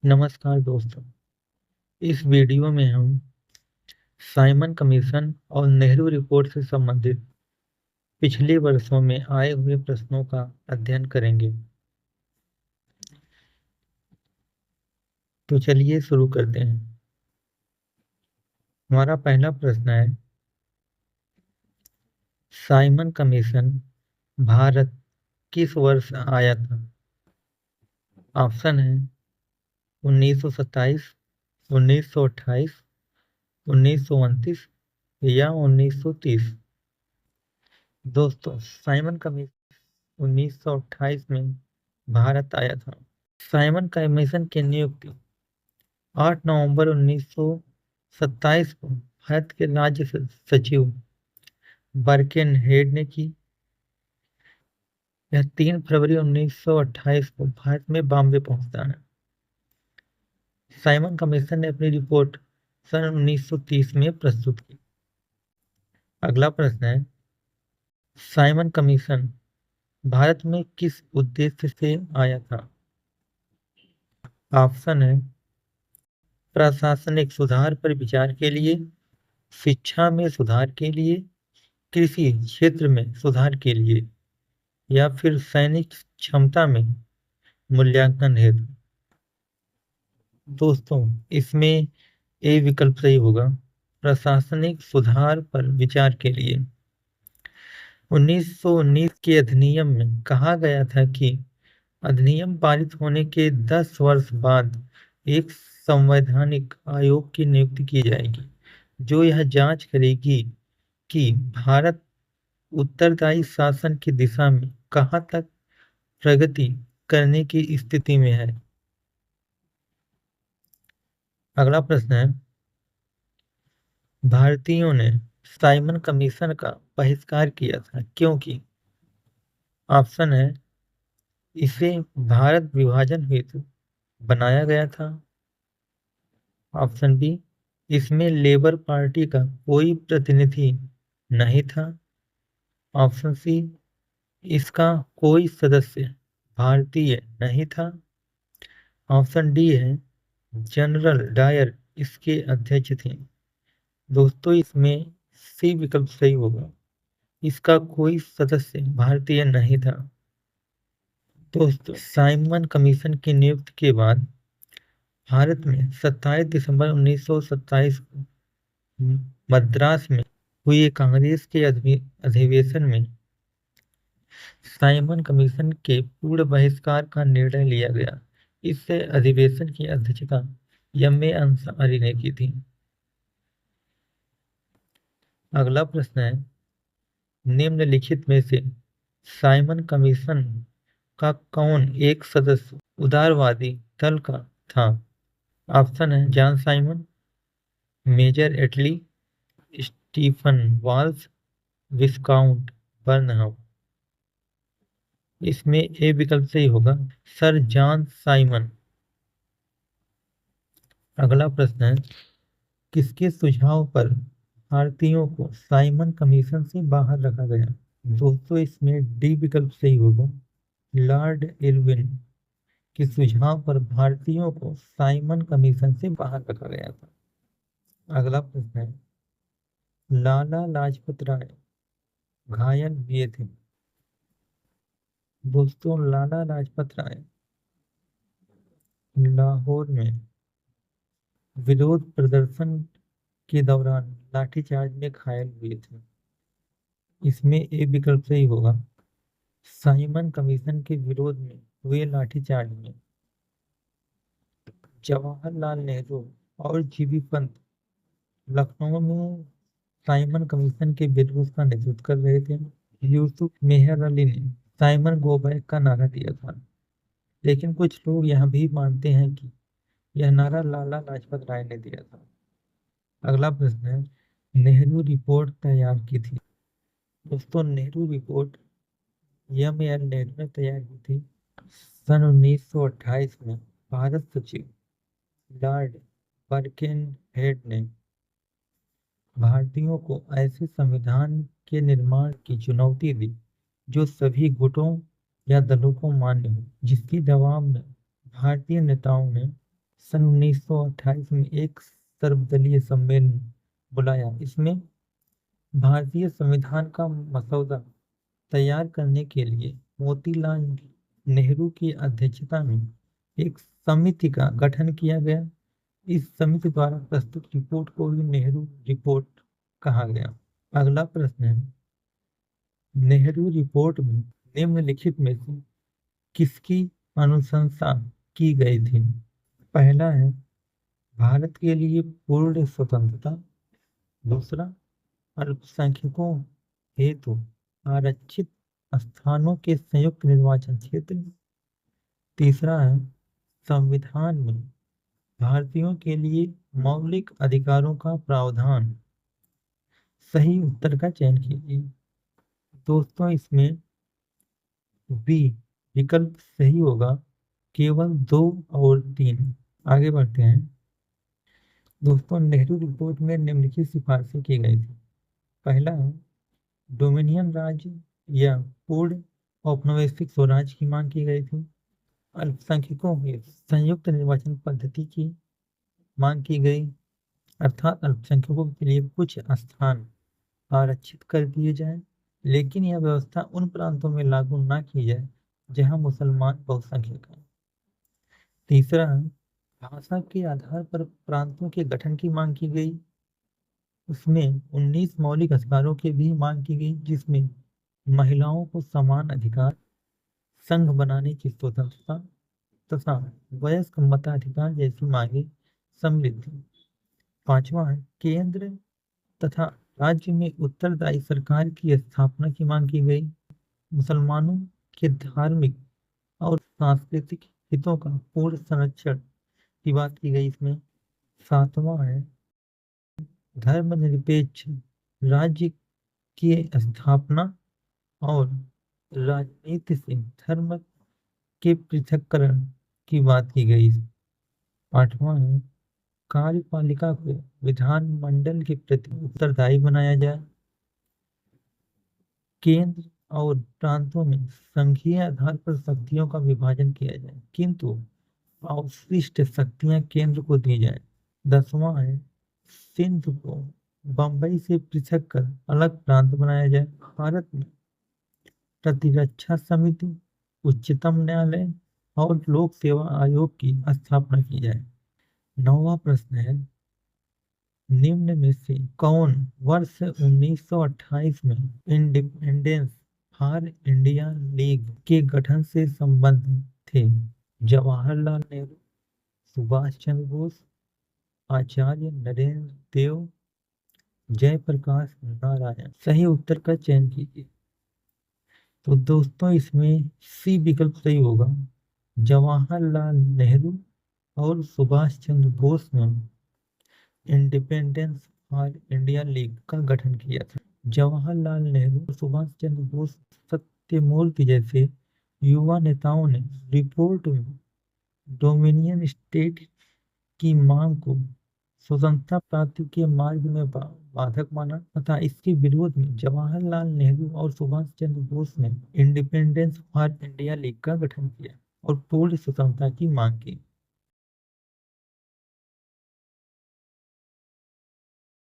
नमस्कार दोस्तों। इस वीडियो में हम साइमन कमीशन और नेहरू रिपोर्ट से संबंधित पिछले वर्षों में आए हुए प्रश्नों का अध्ययन करेंगे। तो चलिए शुरू करते हैं। हमारा पहला प्रश्न है, साइमन कमीशन भारत किस वर्ष आया था? ऑप्शन है 1927, 1928, 1929 या 1930। दोस्तों, साइमन कमीशन 1928 में भारत आया था। साइमन कमीशन की नियुक्ति 8 नवंबर 1927 को भारत के राज्य सचिव बर्केनहेड ने की। यह 3 फरवरी 1928 को भारत में बॉम्बे पहुंचता है। साइमन कमीशन ने अपनी रिपोर्ट सन 1930 में प्रस्तुत की। अगला प्रश्न है, साइमन कमीशन भारत में किस उद्देश्य से आया था? ऑप्शन है प्रशासनिक सुधार पर विचार के लिए, शिक्षा में सुधार के लिए, कृषि क्षेत्र में सुधार के लिए या फिर सैनिक क्षमता में मूल्यांकन हेतु। दोस्तों, इसमें ए विकल्प सही होगा, प्रशासनिक सुधार पर विचार के लिए। 1919 के अधिनियम में कहा गया था कि अधिनियम पारित होने के 10 वर्ष बाद एक संवैधानिक आयोग की नियुक्ति की जाएगी जो यह जांच करेगी कि भारत उत्तरदायी शासन की दिशा में कहाँ तक प्रगति करने की स्थिति में है। अगला प्रश्न है, भारतीयों ने साइमन कमीशन का बहिष्कार किया था क्योंकि? ऑप्शन है इसे भारत विभाजन हेतु बनाया गया था। ऑप्शन बी, इसमें लेबर पार्टी का कोई प्रतिनिधि नहीं था। ऑप्शन सी, इसका कोई सदस्य भारतीय नहीं था। ऑप्शन डी है जनरल डायर इसके अध्यक्ष थे। दोस्तों, इसमें सी विकल्प सही होगा, इसका कोई सदस्य भारतीय नहीं था। दोस्तों, साइमन कमीशन की नियुक्ति के बाद भारत में 27 दिसंबर 1927 को मद्रास में हुए कांग्रेस के अधिवेशन में साइमन कमीशन के पूर्ण बहिष्कार का निर्णय लिया गया। इस अधिवेशन की अध्यक्षता एम.ए. अंसारी ने की थी। अगला प्रश्न है, निम्नलिखित में से साइमन कमीशन का कौन एक सदस्य उदारवादी दल का था? ऑप्शन है जॉन साइमन, मेजर एटली, स्टीफन वाल्स, विस्काउंट बर्नहम। इसमें ए विकल्प सही होगा, सर जॉन साइमन। अगला प्रश्न है, किसके सुझाव पर भारतीयों को साइमन कमीशन से बाहर रखा गया? दोस्तों, इसमें डी विकल्प सही होगा, लॉर्ड इरविन के सुझाव पर भारतीयों को साइमन कमीशन से बाहर रखा गया था। अगला प्रश्न है, लाला लाजपत राय घायल हुए थे। दोस्तों, लाला लाजपत राय लाहौर में विरोध प्रदर्शन के दौरान लाठीचार्ज में घायल हुए थे। इसमें ए विकल्प सही होगा, साइमन कमीशन के विरोध में हुए लाठीचार्ज में जवाहरलाल नेहरू और जीबी पंत लखनऊ में साइमन कमीशन के विरोध का नेतृत्व कर रहे थे। यूसुफ मेहर अली ने साइमन गो बैक का नारा दिया था, लेकिन कुछ लोग यह भी मानते हैं कि यह नारा लाला लाजपत राय ने दिया था। अगला प्रश्न है, नेहरू रिपोर्ट तैयार की थी। दोस्तों, नेहरू रिपोर्ट एम.एल. नेहरू ने तैयार की थी। सन 1928 में भारत सचिव लॉर्ड बर्केनहेड ने भारतीयों को ऐसे संविधान के निर्माण की चुनौती दी जो सभी गुटों या दलों को मान्य हो, जिसके जवाब में भारतीय नेताओं ने सन 1928 में एक सर्वदलीय सम्मेलन बुलाया। इसमें भारतीय संविधान का मसौदा तैयार करने के लिए मोतीलाल नेहरू की अध्यक्षता में एक समिति का गठन किया गया। इस समिति द्वारा प्रस्तुत रिपोर्ट को भी नेहरू रिपोर्ट कहा गया। अगला प्रश्न है, नेहरू रिपोर्ट में निम्नलिखित में से किसकी अनुशंसा की गई थी? पहला है भारत के लिए पूर्ण स्वतंत्रता। दूसरा, अल्पसंख्यकों हेतु आरक्षित स्थानों के संयुक्त निर्वाचन क्षेत्र। तीसरा है संविधान में भारतीयों के लिए मौलिक अधिकारों का प्रावधान। सही उत्तर का चयन कीजिए। दोस्तों, इसमें बी विकल्प सही होगा, केवल 2 और 3। आगे बढ़ते हैं। दोस्तों, नेहरू रिपोर्ट में निम्नलिखित सिफारिशें की गई थी। पहला है डोमिनियन राज्य या पूर्ण औपनिवेशिक स्वराज की मांग की गई थी। अल्पसंख्यकों के संयुक्त निर्वाचन पद्धति की मांग की गई, अर्थात अल्पसंख्यकों के लिए कुछ स्थान आरक्षित कर दिए जाए, लेकिन यह व्यवस्था उन प्रांतों में लागू न की जाए जहां मुसलमान बहुसंख्यक हैं। तीसरा, भाषा के आधार पर प्रांतों के गठन की मांग की गई। उसमें 19 मौलिक अधिकारों की भी मांग की गई, जिसमें महिलाओं को समान अधिकार, संघ बनाने की स्वतंत्रता तथा वयस्क मताधिकार जैसी मांगे सम्मिलित थी। पांचवा है केंद्र तथा राज्य में उत्तरदायी सरकार की स्थापना की मांग की गई। मुसलमानों के धार्मिक और सांस्कृतिक हितों का पूर्ण संरक्षण की बात की गई इसमें। सातवां है धर्मनिरपेक्ष राज्य की स्थापना और राजनीति से धर्म के पृथक्करण की बात की गई। आठवां है कार्यपालिका को विधानमंडल के प्रति उत्तरदायी बनाया जाए। केंद्र और प्रांतों में संघीय आधार पर शक्तियों का विभाजन किया जाए, किंतु अवशिष्ट शक्तियां केंद्र को दी जाए। 10वां है सिंध को बंबई से पृथक कर अलग प्रांत बनाया जाए। भारत में प्रतिरक्षा समिति, उच्चतम न्यायालय और लोक सेवा आयोग की स्थापना की जाए। 9वां प्रश्न है निम्न में से कौन वर्ष 1928 में इंडिपेंडेंस फॉर इंडिया लीग के गठन से संबंधित थे? जवाहरलाल नेहरू, सुभाष चंद्र बोस, आचार्य नरेंद्र देव, जयप्रकाश नारायण। सही उत्तर का चयन कीजिए। तो दोस्तों, इसमें सी विकल्प सही होगा। जवाहरलाल नेहरू और सुभाष चंद्र बोस ने इंडिपेंडेंस फॉर इंडिया लीग का गठन किया था। जवाहरलाल नेहरू और सुभाष चंद्र बोस सत्यमूर्ति जैसे युवा नेताओं ने रिपोर्ट में डोमिनियन स्टेट की मांग को स्वतंत्रता प्राप्ति के मार्ग में बाधक माना तथा इसके विरोध में जवाहरलाल नेहरू और सुभाष चंद्र बोस ने इंडिपेंडेंस फॉर इंडिया लीग का गठन किया और पूर्ण स्वतंत्रता की मांग की।